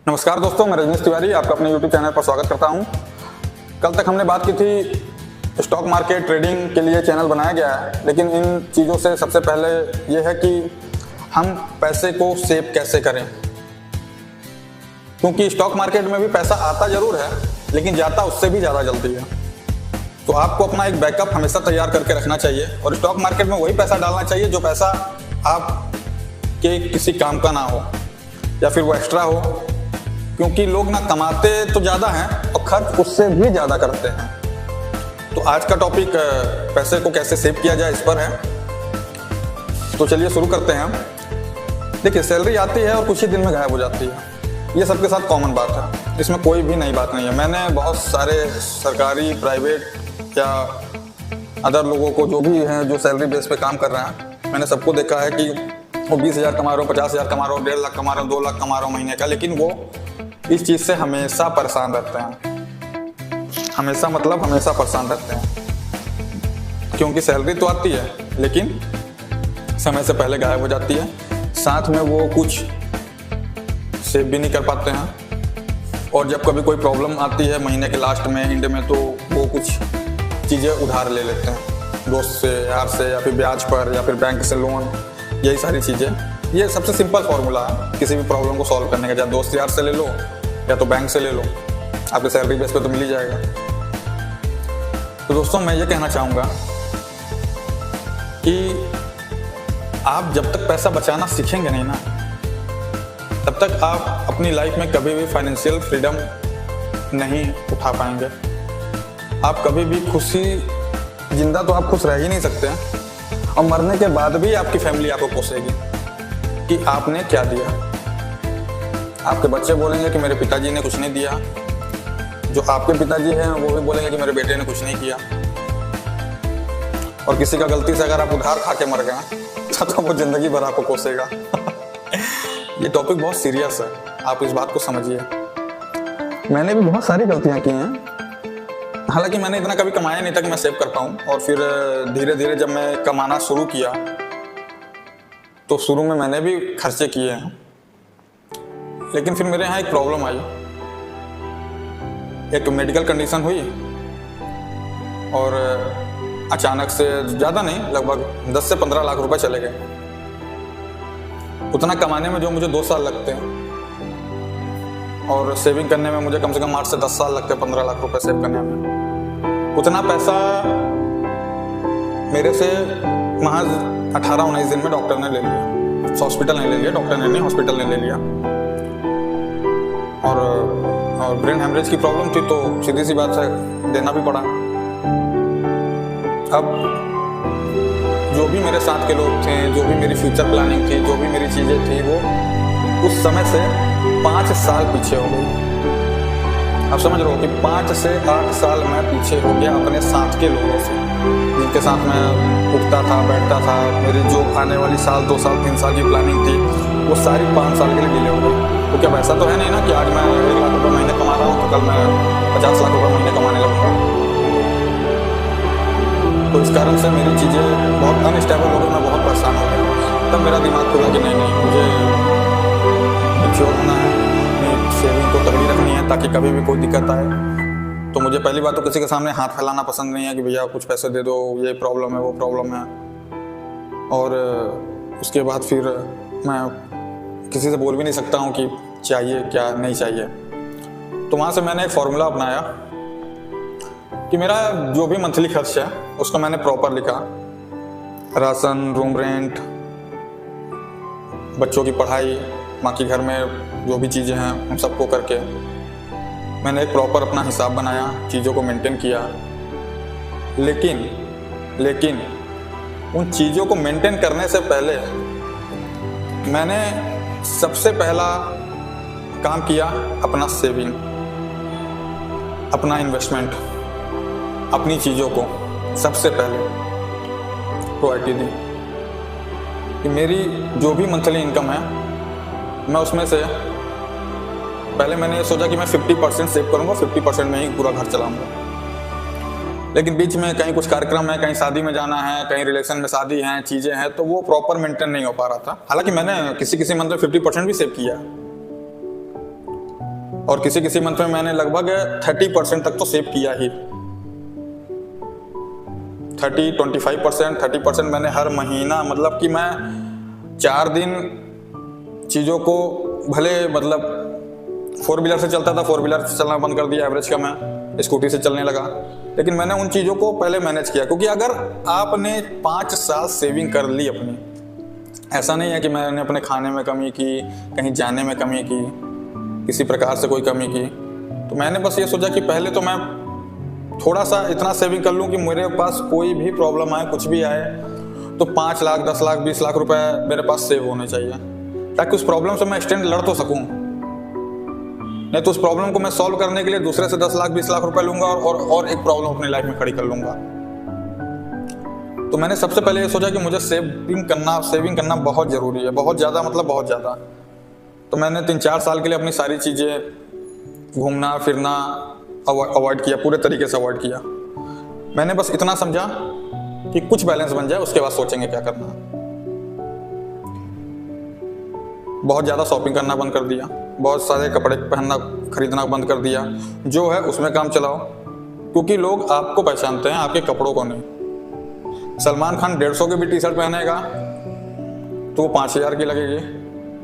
नमस्कार दोस्तों, मैं रजनीश तिवारी आपका अपने YouTube चैनल पर स्वागत करता हूं। कल तक हमने बात की थी स्टॉक मार्केट ट्रेडिंग के लिए चैनल बनाया गया है, लेकिन इन चीज़ों से सबसे पहले ये है कि हम पैसे को सेव कैसे करें, क्योंकि स्टॉक मार्केट में भी पैसा आता जरूर है लेकिन जाता उससे भी ज़्यादा जल्दी है। तो आपको अपना एक बैकअप हमेशा तैयार करके रखना चाहिए और स्टॉक मार्केट में वही पैसा डालना चाहिए जो पैसा आपके किसी काम का ना हो या फिर वो एक्स्ट्रा हो, क्योंकि लोग ना कमाते तो ज़्यादा हैं और खर्च उससे भी ज़्यादा करते हैं। तो आज का टॉपिक पैसे को कैसे सेव किया जाए इस पर है। तो चलिए शुरू करते हैं। देखिए, सैलरी आती है और कुछ ही दिन में गायब हो जाती है, ये सबके साथ कॉमन बात है, इसमें कोई भी नई बात नहीं है। मैंने बहुत सारे सरकारी, प्राइवेट या अदर लोगों को जो भी हैं जो सैलरी बेस पे काम कर रहे हैं, मैंने सबको देखा है कि वो 20,000 कमा रहे हो, 50,000 कमा रहे हो, 1.5 लाख कमा रहे हो, 2 लाख कमा रहे हो महीने का, लेकिन वो इस चीज़ से हमेशा परेशान रहते हैं। हमेशा मतलब हमेशा परेशान रहते हैं, क्योंकि सैलरी तो आती है लेकिन समय से पहले गायब हो जाती है, साथ में वो कुछ सेव भी नहीं कर पाते हैं। और जब कभी कोई प्रॉब्लम आती है महीने के लास्ट में, एंड में, तो वो कुछ चीज़ें उधार ले लेते हैं, दोस्त से, यार से, या फिर ब्याज पर, या फिर बैंक से लोन, यही सारी चीज़ें। ये सबसे सिंपल फॉर्मूला है किसी भी प्रॉब्लम को सॉल्व करने का, चाहे दोस्त यार से ले लो या तो बैंक से ले लो, आपके सैलरी बेस पे तो मिल ही जाएगा। तो दोस्तों, मैं ये कहना चाहूँगा कि आप जब तक पैसा बचाना सीखेंगे नहीं ना, तब तक आप अपनी लाइफ में कभी भी फाइनेंशियल फ्रीडम नहीं उठा पाएंगे। आप कभी भी खुशी, जिंदा तो आप खुश रह ही नहीं सकते हैं, और मरने के बाद भी आपकी फैमिली आपको कोसेगी कि आपने क्या दिया। आपके बच्चे बोलेंगे कि मेरे पिताजी ने कुछ नहीं दिया, जो आपके पिताजी हैं वो भी बोलेंगे कि मेरे बेटे ने कुछ नहीं किया। और किसी का गलती से अगर आप उधार खा के मर गए तो वो जिंदगी भर आपको कोसेगा। ये टॉपिक बहुत सीरियस है, आप इस बात को समझिए। मैंने भी बहुत सारी गलतियां की हैं, हालांकि मैंने इतना कभी कमाया नहीं था कि मैं सेव कर पाऊँ, और फिर धीरे धीरे जब मैं कमाना शुरू किया तो शुरू में मैंने भी खर्चे किए हैं, लेकिन फिर मेरे यहाँ एक प्रॉब्लम आई। एक मेडिकल कंडीशन हुई और अचानक से, ज़्यादा नहीं, लगभग 10 से 15 लाख रुपए चले गए। उतना कमाने में जो मुझे 2 साल लगते हैं, और सेविंग करने में मुझे कम से कम 8 से 10 साल लगते हैं 15 लाख रुपए सेव करने में। उतना पैसा मेरे से महज 18-19 दिन में डॉक्टर ने ले लिया। हॉस्पिटल ने ले लिया, डॉक्टर ने नहीं, हॉस्पिटल ने ले लिया। और ब्रेन हेमरेज की प्रॉब्लम थी, तो सीधी सी बात है देना भी पड़ा। अब जो भी मेरे साथ के लोग थे, जो भी मेरी फ्यूचर प्लानिंग थी, जो भी मेरी चीज़ें थी, वो उस समय से 5 साल पीछे हो गई। आप समझ रहे हो कि 5 से 8 साल मैं पीछे हो गया अपने साथ के लोगों से, जिनके साथ मैं उठता था, बैठता था। मेरी जो आने वाली साल, 2 साल, 3 साल की प्लानिंग थी, वो सारी 5 साल के लिए डिले हो गई। तो क्या वैसा तो है नहीं ना कि आज मैं 1 लाख रुपये महीने कमा रहा हूँ तो कल मैं 50 लाख रुपये महीने कमाने लगूंगा। तो इस कारण से मेरी चीज़ें बहुत अनस्टेबल हो गई, मैं बहुत परेशान हो गया। तब मेरा दिमाग खुला कि नहीं, मुझे मैच्योर होना है, सेविंग को तगड़ी रखनी है ताकि कभी भी कोई दिक्कत आए तो मुझे, पहली बात तो किसी के सामने हाथ फैलाना पसंद नहीं है कि भैया कुछ पैसे दे दो, ये प्रॉब्लम है, वो प्रॉब्लम है। और उसके बाद फिर मैं किसी से बोल भी नहीं सकता हूँ कि चाहिए क्या नहीं चाहिए। तो वहाँ से मैंने एक फॉर्मूला अपनाया कि मेरा जो भी मंथली खर्च है उसको मैंने प्रॉपर लिखा। राशन, रूम रेंट, बच्चों की पढ़ाई, बाकी घर में जो भी चीज़ें हैं उन सबको करके मैंने एक प्रॉपर अपना हिसाब बनाया, चीज़ों को मेंटेन किया। लेकिन उन चीज़ों को मेंटेन करने से पहले मैंने सबसे पहला काम किया अपना सेविंग, अपना इन्वेस्टमेंट, अपनी चीज़ों को सबसे पहले प्रायोरिटी दी कि मेरी जो भी मंथली इनकम है मैं उसमें से पहले मैंने ये सोचा कि मैं 50% सेव करूँगा, 50% में ही पूरा घर चलाऊँगा। लेकिन बीच में कहीं कुछ कार्यक्रम है, कहीं शादी में जाना है, कहीं रिलेशन में शादी है, चीज़ें हैं, तो वो प्रॉपर मेंटेन नहीं हो पा रहा था। हालांकि मैंने किसी मंथ में 50% भी सेव किया, और किसी किसी मंथ में मैंने लगभग 30% तक तो सेव किया ही। 25% मैंने हर महीना, मतलब कि मैं 4 दिन चीज़ों को, भले मतलब 4 व्हीलर से चलता था, 4 व्हीलर से चलना बंद कर दिया, एवरेज का मैं स्कूटी से चलने लगा, लेकिन मैंने उन चीज़ों को पहले मैनेज किया। क्योंकि अगर आपने 5 साल सेविंग कर ली अपनी, ऐसा नहीं है कि मैंने अपने खाने में कमी की, कहीं जाने में कमी की, किसी प्रकार से कोई कमी की, तो मैंने बस ये सोचा कि पहले तो मैं थोड़ा सा इतना सेविंग कर लूँ कि मेरे पास कोई भी प्रॉब्लम आए, कुछ भी आए, तो 5 लाख, 10 लाख, 20 लाख रुपए मेरे पास सेव होने चाहिए, ताकि उस प्रॉब्लम से मैं स्टैंड लड़ तो सकूं। नहीं तो उस प्रॉब्लम को मैं सॉल्व करने के लिए दूसरे से 10 लाख, 20 लाख रुपए लूंगा और एक प्रॉब्लम अपनी लाइफ में खड़ी कर लूंगा। तो मैंने सबसे पहले ये सोचा कि मुझे सेविंग करना बहुत जरूरी है, बहुत ज़्यादा, मतलब बहुत ज़्यादा। तो मैंने 3-4 साल के लिए अपनी सारी चीज़ें, घूमना फिरना अवॉइड किया, पूरे तरीके से अवॉइड किया। मैंने बस इतना समझा कि कुछ बैलेंस बन जाए, उसके बाद सोचेंगे क्या करना है। बहुत ज़्यादा शॉपिंग करना बंद कर दिया, बहुत सारे कपड़े खरीदना बंद कर दिया, जो है उसमें काम चलाओ, क्योंकि लोग आपको पहचानते हैं, आपके कपड़ों को नहीं। सलमान खान 150 की भी टी शर्ट पहनेगा तो वो 5000 की लगेगी,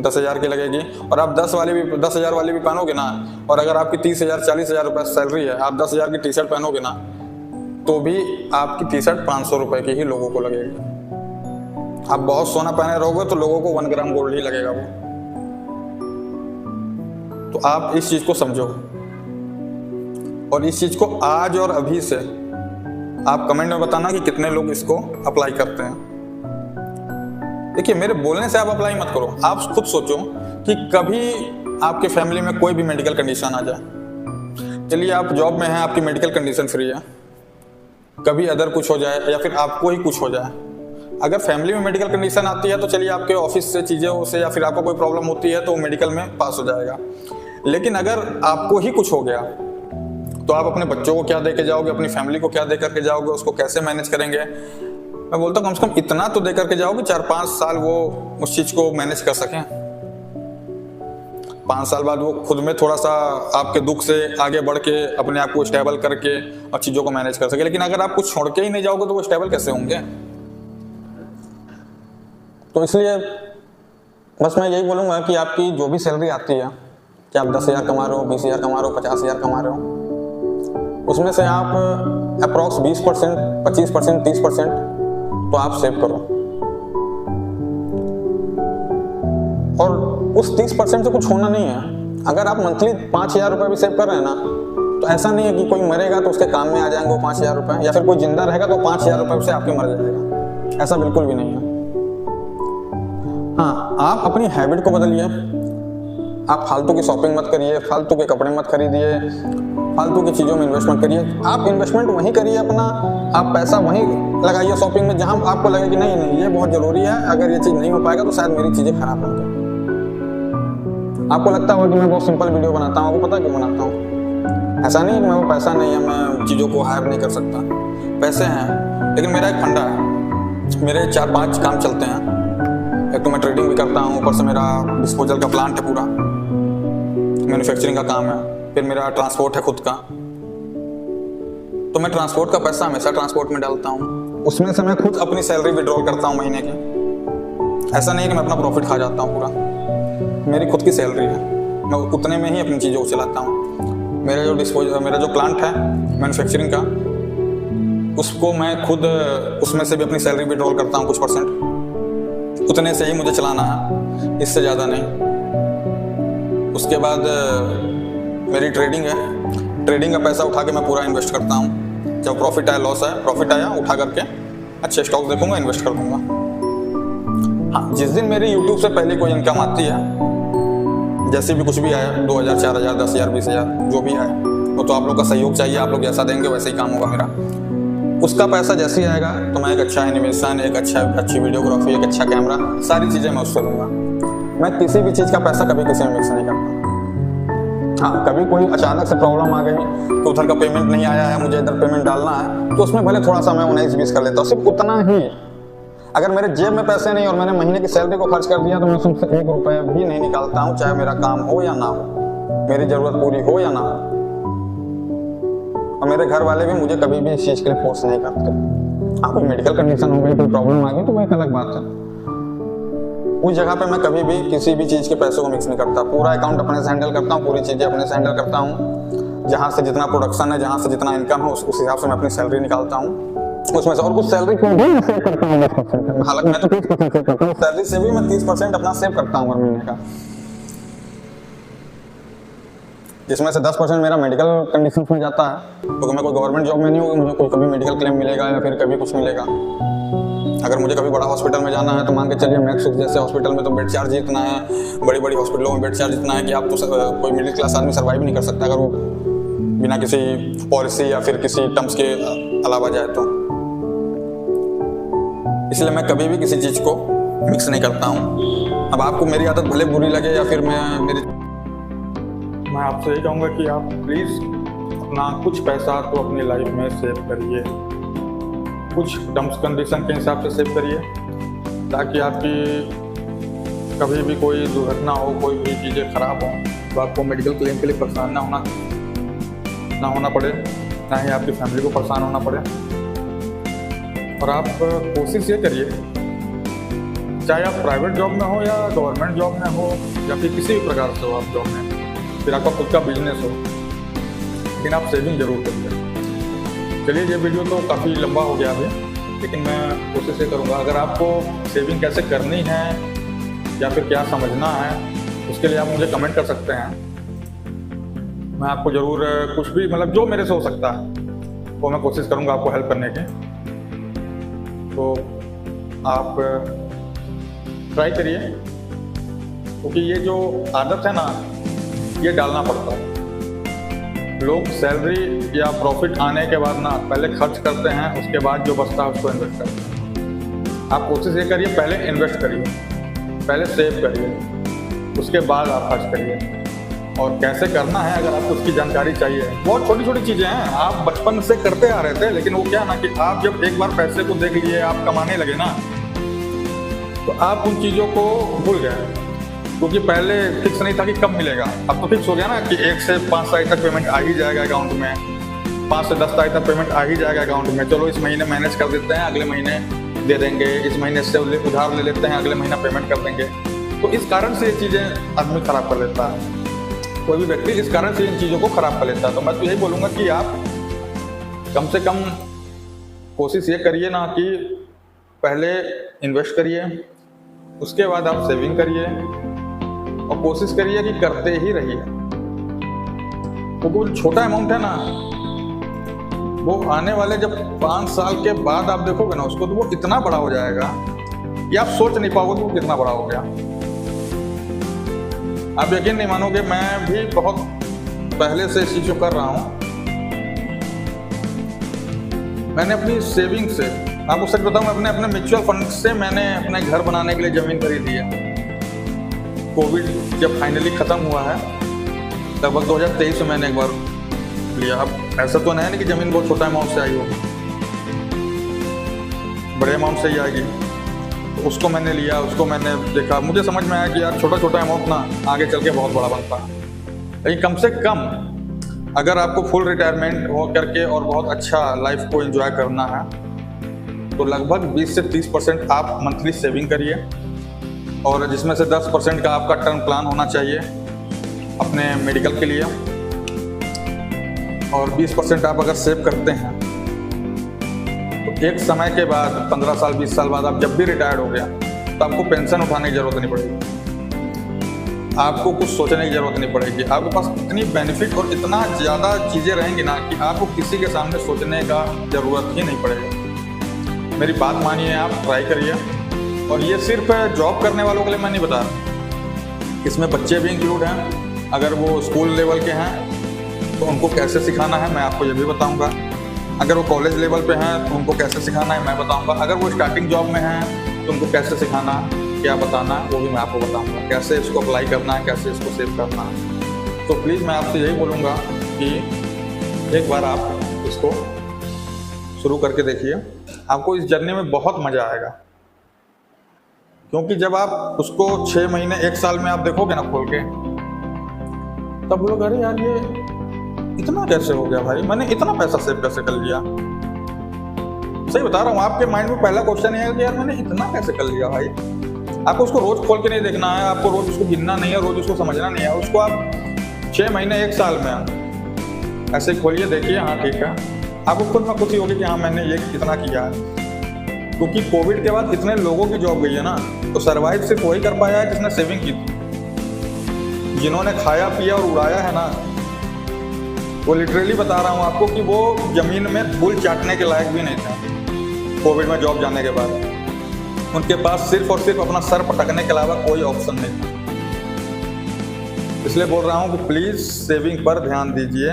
10,000 की लगेगी, और आप 10,000 वाली भी पहनोगे ना, और अगर आपकी 30,000 40,000 रुपये सैलरी है, आप 10,000 की टी शर्ट पहनोगे ना, तो भी आपकी टी शर्ट 500 रुपये की ही लोगों को लगेगी। आप बहुत सोना पहने रहोगे तो लोगों को 1 ग्राम गोल्ड ही लगेगा वो। तो आप इस चीज को समझो, और इस चीज को आज और अभी से आप कमेंट में बताना कि कितने लोग इसको अप्लाई करते हैं। देखिए, मेरे बोलने से आप अप्लाई मत करो, आप खुद सोचो कि कभी आपके फैमिली में कोई भी मेडिकल कंडीशन आ जाए। चलिए, आप जॉब में हैं, आपकी मेडिकल कंडीशन फ्री है, कभी अदर कुछ हो जाए या फिर आपको ही कुछ हो जाए। अगर फैमिली में मेडिकल कंडीशन आती है तो चलिए आपके ऑफिस से चीज़ों से या फिर आपको कोई प्रॉब्लम होती है तो वो मेडिकल में पास हो जाएगा। लेकिन अगर आपको ही कुछ हो गया तो आप अपने बच्चों को क्या दे के जाओगे, अपनी फैमिली को क्या दे करके जाओगे, उसको कैसे मैनेज करेंगे। मैं बोलता हूँ कम से कम इतना तो दे करके जाओगे 4-5 साल वो उस चीज़ को मैनेज कर सकें। 5 साल बाद वो खुद में थोड़ा सा आपके दुख से आगे बढ़ के अपने आप को स्टेबल करके और चीज़ों को मैनेज कर सके। लेकिन अगर आप कुछ छोड़ के ही नहीं जाओगे तो वो स्टेबल कैसे होंगे। तो इसलिए बस मैं यही बोलूँगा कि आपकी जो भी सैलरी आती है, कि आप 10,000 कमा रहे हो, 20,000 कमा रहे हो, 50,000 कमा रहे हो, उसमें से आप अप्रॉक्स 20%, 25%, 30% तो आप सेव करो। और उस 30% से कुछ होना नहीं है। अगर आप मंथली 5,000 रुपये भी सेव कर रहे हैं ना, तो ऐसा नहीं है कि कोई मरेगा तो उसके काम में आ जाएंगे वो 5,000 रुपये, या फिर कोई जिंदा रहेगा तो 5,000 रुपये से आपके मर जाएगा। ऐसा बिल्कुल भी नहीं है। हाँ, आप अपनी हैबिट को बदलिए। आप फालतू की शॉपिंग मत करिए, फालतू के कपड़े मत खरीदिए, फालतू की चीज़ों में इन्वेस्ट मत करिए। आप इन्वेस्टमेंट वहीं करिए अपना, आप पैसा वहीं लगाइए शॉपिंग में जहां आपको लगे कि नहीं ये बहुत ज़रूरी है, अगर ये चीज़ नहीं हो पाएगा तो शायद मेरी चीज़ें खराब होंगी। आपको लगता होगा कि मैं बहुत सिंपल वीडियो बनाता हूँ, आपको पता है क्यों बनाता हूँ? ऐसा नहीं कि मेरे को पैसा नहीं है, मैं चीज़ों को हायर नहीं कर सकता, पैसे हैं, लेकिन मेरा एक फंडा है, मेरे 4-5 काम चलते हैं। एक तो मैं ट्रेडिंग भी करता हूँ, ऊपर से मेरा डिस्पोजल का प्लांट है, पूरा मैन्युफैक्चरिंग का काम है, फिर मेरा ट्रांसपोर्ट है खुद का। तो मैं ट्रांसपोर्ट का पैसा हमेशा ट्रांसपोर्ट में डालता हूँ, उसमें से मैं खुद अपनी सैलरी विड्रॉल करता हूँ महीने की। ऐसा नहीं कि मैं अपना प्रॉफिट खा जाता हूँ पूरा, मेरी खुद की सैलरी है, मैं उतने में ही अपनी चीज़ों को चलाता हूँ। मेरा जो प्लांट है मैन्युफैक्चरिंग का, उसको मैं खुद उसमें से भी अपनी सैलरी विड्रॉल करता हूँ कुछ %, उतने से ही मुझे चलाना है, इससे ज़्यादा नहीं। उसके बाद मेरी ट्रेडिंग है, ट्रेडिंग का पैसा उठा के मैं पूरा इन्वेस्ट करता हूँ। जब प्रॉफिट आया, लॉस आया, प्रॉफिट आया, उठा करके अच्छे स्टॉक देखूंगा, इन्वेस्ट कर दूंगा। हाँ, जिस दिन मेरी यूट्यूब से पहले कोई इनकम आती है, जैसे भी कुछ भी आया, 2,000, 4,000, 10,000, 20,000 जो भी आए, वो तो आप लोग का सहयोग चाहिए, आप लोग जैसा देंगे वैसे ही काम होगा मेरा। उसका पैसा जैसे ही आएगा तो मैं एक अच्छा एनिमेशन, एक अच्छी वीडियोग्राफी, एक अच्छा कैमरा, सारी चीज़ें मैं उससे लूँगा। मैं किसी भी चीज़ का पैसा कभी किसी में मिक्स नहीं करता। हाँ, कभी कोई अचानक से प्रॉब्लम आ गई तो उधर का पेमेंट नहीं आया है, मुझे इधर पेमेंट डालना है, तो उसमें भले थोड़ा सा मैं 19-20 कर लेता हूँ, सिर्फ उतना ही। अगर मेरे जेब में पैसे नहीं और मैंने महीने की सैलरी को खर्च कर दिया तो मैं उसमें 1 रुपये भी नहीं निकालता हूँ, चाहे मेरा काम हो या ना हो। मेरी ज़रूरत पूरी हो या ना हो। और मेरे घर वाले भी मुझे कभी भी इस चीज़ के लिए फोर्स नहीं करते। हाँ, कोई मेडिकल कंडीशन हो गई, कोई प्रॉब्लम आ गई तो वो एक अलग बात है। उस जगह पे मैं कभी भी किसी भी चीज़ के पैसों को मिक्स नहीं करता। पूरा अकाउंट अपने से हैंडल करता हूँ, पूरी चीज़ें अपने से हैंडल करता हूँ। जहाँ से जितना प्रोडक्शन है, जहाँ से जितना इनकम है, उस हिसाब से मैं अपनी सैलरी निकालता हूँ उसमें से। और कुछ सैलरी को भी मैं सेव करता हूँ 10%। हालांकि मैं तो 30% सेव करता हूँ, सैलरी से भी मैं 30% अपना सेव करता हूँ हर महीने का, जिसमें से 10% मेरा मेडिकल कंडीशन में जाता है। क्योंकि मैं कोई गवर्नमेंट जॉब में नहीं हूँ, मुझे कोई कभी मेडिकल क्लेम मिलेगा या फिर कभी कुछ मिलेगा। अगर मुझे कभी बड़ा हॉस्पिटल में जाना है तो मान के चलिए मैक्स जैसे हॉस्पिटल में तो बेड चार्ज इतना है, बड़ी बड़ी हॉस्पिटलों में बेड चार्ज इतना है कि आप तो कोई मिडिल क्लास आदमी सर्वाइव नहीं कर सकता अगर वो बिना किसी पॉलिसी या फिर किसी टर्म्स के अलावा जाए तो। इसलिए मैं कभी भी किसी चीज़ को मिक्स नहीं करता हूँ। अब आपको मेरी आदत भले बुरी लगे या फिर मैं आपसे यही कहूँगा कि आप प्लीज़ अपना कुछ पैसा तो अपनी लाइफ में सेव करिए, कुछ टर्म्स कंडीशन के हिसाब से सेव करिए, ताकि आपकी कभी भी कोई दुर्घटना हो, कोई भी चीज़ें खराब हो तो आपको मेडिकल क्लेम के लिए परेशान ना होना पड़े, ना ही आपकी फैमिली को परेशान होना पड़े। और आप कोशिश ये करिए, चाहे आप प्राइवेट जॉब में हो या गवर्नमेंट जॉब में हो या फिर किसी भी प्रकार से हो आप जॉब में, फिर आपका खुद का बिजनेस हो, लेकिन आप सेविंग जरूर करिए। चलिए, ये वीडियो तो काफ़ी लंबा हो गया अभी, लेकिन मैं कोशिश ये करूँगा, अगर आपको सेविंग कैसे करनी है या फिर क्या समझना है, उसके लिए आप मुझे कमेंट कर सकते हैं। मैं आपको ज़रूर कुछ भी मतलब जो मेरे से हो सकता है वो मैं कोशिश करूँगा आपको हेल्प करने की। तो आप ट्राई करिए, क्योंकि ये जो आदत है ना, ये डालना पड़ता है। लोग सैलरी या प्रॉफिट आने के बाद ना पहले खर्च करते हैं, उसके बाद जो बचता है उसको इन्वेस्ट करते हैं। आप कोशिश ये करिए, पहले इन्वेस्ट करिए, पहले सेव करिए, उसके बाद आप खर्च करिए। और कैसे करना है, अगर आपको उसकी जानकारी चाहिए, बहुत छोटी छोटी चीज़ें हैं, आप बचपन से करते आ रहे थे, लेकिन वो क्या ना कि आप जब एक बार पैसे को देख लिए, आप कमाने लगे ना, तो आप उन चीज़ों को भूल गए। क्योंकि पहले फिक्स नहीं था कि कब मिलेगा, अब तो फिक्स हो गया ना कि 1 से 5 तारीख तक पेमेंट आ ही जाएगा अकाउंट में, 5 से 10 तारीख तक पेमेंट आ ही जाएगा अकाउंट में। चलो इस महीने मैनेज कर देते हैं, अगले महीने दे देंगे, इस महीने से उधार ले लेते हैं, अगले महीना पेमेंट कर देंगे। तो इस कारण से ये चीज़ें आदमी खराब कर लेता है, कोई भी व्यक्ति इस कारण से इन चीज़ों को खराब कर लेता है। तो मैं तो यही बोलूँगा कि आप कम से कम कोशिश ये करिए ना कि पहले इन्वेस्ट करिए, उसके बाद आप सेविंग करिए, और कोशिश करिए कि करते ही रहिए। क्योंकि वो छोटा अमाउंट है ना, वो आने वाले जब 5 साल के बाद आप देखोगे ना उसको, तो वो इतना बड़ा हो जाएगा कि आप सोच नहीं पाओगे कि वो कितना बड़ा हो गया। आप यकीन नहीं मानोगे, मैं भी बहुत पहले से इस चीज़ को कर रहा हूँ। मैंने अपनी सेविंग से, आपको सच बताऊँ, मैं अपने म्यूचुअल फंड से मैंने अपने घर बनाने के लिए ज़मीन खरीदी है। कोविड जब फाइनली ख़त्म हुआ है, लगभग 2023 में मैंने एक बार लिया। अब ऐसा तो नहीं कि ज़मीन बहुत छोटा अमाउंट से आई हो, बड़े अमाउंट से ही आएगी। तो उसको मैंने लिया, उसको मैंने देखा, मुझे समझ में आया कि यार छोटा छोटा अमाउंट ना आगे चल के बहुत बड़ा बनता है। लेकिन कम से कम अगर आपको फुल रिटायरमेंट हो करके और बहुत अच्छा लाइफ को एंजॉय करना है, तो लगभग 20 से 30% आप मंथली सेविंग करिए, और जिसमें से 10% का आपका टर्म प्लान होना चाहिए अपने मेडिकल के लिए, और 20% आप अगर सेव करते हैं तो एक समय के बाद 15 साल 20 साल बाद आप जब भी रिटायर्ड हो गया तो आपको पेंशन उठाने की जरूरत नहीं पड़ेगी, आपको कुछ सोचने की जरूरत नहीं पड़ेगी। आपके पास इतनी बेनिफिट और इतना ज़्यादा चीज़ें रहेंगी ना कि आपको किसी के सामने सोचने का ज़रूरत ही नहीं पड़ेगा। मेरी बात मानिए, आप ट्राई करिए। और ये सिर्फ जॉब करने वालों के लिए मैं नहीं बता रहा, इसमें बच्चे भी इंक्लूड हैं। अगर वो स्कूल लेवल के हैं तो उनको कैसे सिखाना है मैं आपको ये भी बताऊंगा। अगर वो कॉलेज लेवल पे हैं तो उनको कैसे सिखाना है मैं बताऊंगा। अगर वो स्टार्टिंग जॉब में हैं तो उनको कैसे सिखाना, क्या बताना, वो भी मैं आपको बताऊंगा। कैसे इसको अप्लाई करना है, कैसे इसको सेव करना है। तो प्लीज़ मैं आपसे यही बोलूँगा कि एक बार आप इसको शुरू करके देखिए, आपको इस जर्नी में बहुत मज़ा आएगा। क्योंकि जब आप उसको 6 महीने 1 साल में आप देखोगे ना खोल के, तब लोग अरे यार ये इतना कैसे हो गया भाई, मैंने इतना पैसा सेव कैसे कर लिया। सही बता रहा हूँ, आपके माइंड में पहला क्वेश्चन है कि यार मैंने इतना कैसे कर लिया भाई। आपको उसको रोज खोल के नहीं देखना है, आपको रोज उसको गिनना नहीं है, रोज उसको समझना नहीं है। उसको आप 6 महीने 1 साल में ऐसे खोलिए, देखिए, हाँ ठीक है, आपको खुद में खुशी होगी कि हाँ मैंने ये कितना किया है। क्योंकि कोविड के बाद इतने लोगों की जॉब गई है ना, तो सर्वाइव सिर्फ वही कर पाया है जिसने सेविंग की थी। जिन्होंने खाया पिया और उड़ाया है ना, वो लिटरली बता रहा हूँ आपको कि वो जमीन में धूल चाटने के लायक भी नहीं थे कोविड में जॉब जाने के बाद। उनके पास सिर्फ और सिर्फ अपना सर पटकने के अलावा कोई ऑप्शन नहीं था। इसलिए बोल रहा हूँ कि प्लीज सेविंग पर ध्यान दीजिए,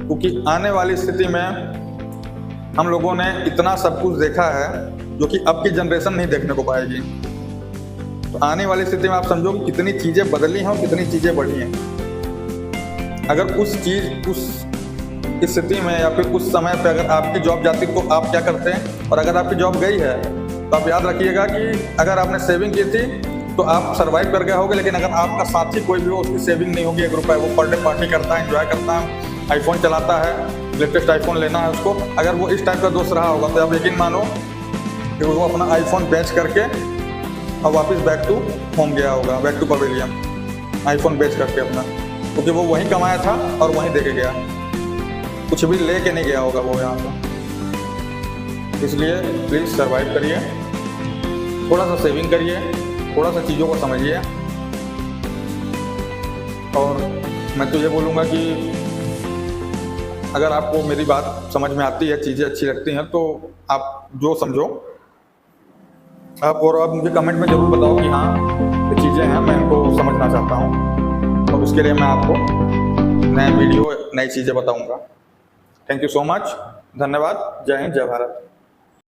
क्योंकि आने वाली स्थिति में हम लोगों ने इतना सब कुछ देखा है जो कि अब की जनरेशन नहीं देखने को पाएगी। तो आने वाली स्थिति में आप समझो कि कितनी चीजें बदली हैं और कितनी चीजें बढ़ी हैं। अगर उस स्थिति में या फिर उस समय पे अगर आपकी जॉब जाती तो आप क्या करते हैं, और अगर आपकी जॉब गई है तो आप याद रखिएगा कि अगर आपने सेविंग की थी तो आप सर्वाइव कर गए होगे। लेकिन अगर आपका साथी कोई भी हो, उसकी सेविंग नहीं होगी 1 रुपये, वो पर डे पार्टी करता है, एंजॉय करता है, आईफोन चलाता है, लेटेस्ट आईफोन लेना है उसको, अगर वो इस टाइप का दोस्त रहा होगा तो आप यकीन मानो कि वो अपना आईफोन बेच करके और वापस बैक टू होम गया होगा, बैक टू पवेलियन, आईफोन बेच करके अपना, क्योंकि वो वहीं कमाया था और वहीं दे के गया, कुछ भी ले के नहीं गया होगा वो यहाँ पर। इसलिए प्लीज़ सर्वाइव करिए, थोड़ा सा सेविंग करिए, थोड़ा सा चीज़ों को समझिए। और मैं तो ये बोलूँगा कि अगर आपको मेरी बात समझ में आती है, चीज़ें अच्छी लगती हैं, तो आप जो समझो आप मुझे कमेंट में ज़रूर बताओ कि हाँ ये चीज़ें हैं, मैं इनको समझना चाहता हूँ, और उसके लिए मैं आपको नए वीडियो, नई चीज़ें बताऊँगा। थैंक यू सो मच, धन्यवाद, जय हिंद, जय भारत।